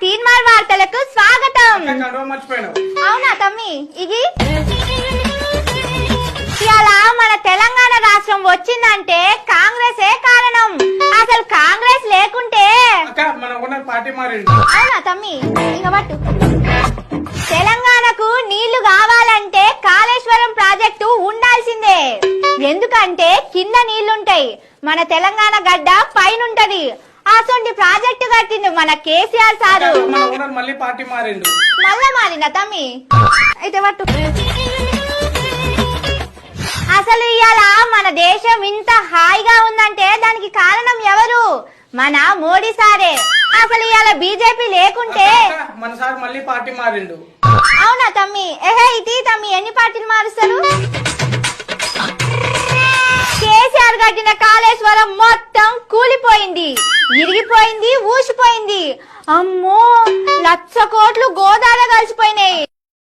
తీన్మార్ వార్తలకు స్వాగతం. అవునా తమ్మి ఇది ఇవాళ మన తెలంగాణ రాష్ట్రం వచ్చిందంటే కాంగ్రెసే కారణం. అసలు కాంగ్రెస్ లేకుంటే అవునా తమ్మి ఇక పట్టు. తెలంగాణకు నీళ్లు కావాలంటే కాళేశ్వరం ప్రాజెక్టు ఉండాల్సిందే. ఎందుకంటే కింద నీళ్లుంటాయి, మన తెలంగాణ గడ్డ పైనుంటది. అసలు ప్రాజెక్టు కట్టిండు మన కేసీఆర్ సారు. మళ్ళా మారిందా తమ్మి అయితే పట్టు. అసలు ఇవాళ మన దేశం ఇంత హాయిగా ఉందంటే దానికి కారణం ఎవరు? మన మోడీ సారే. అసలు ఇవాళ బీజేపీ లేకుంటే మన సార్ మళ్ళీ పార్టీ మారిండు. అవునా తమ్మి? ఇది తమ్మి ఎన్ని పార్టీలు మారుస్తారు? కేసీఆర్ కట్టిన కాళేశ్వరం మొత్తం కూలిపోయింది, ఇరిగిపోయింది, ఊసిపోయింది. అమ్మో 1,00,000 కోట్లు గోదావరిలో కలిసిపోయినాయి.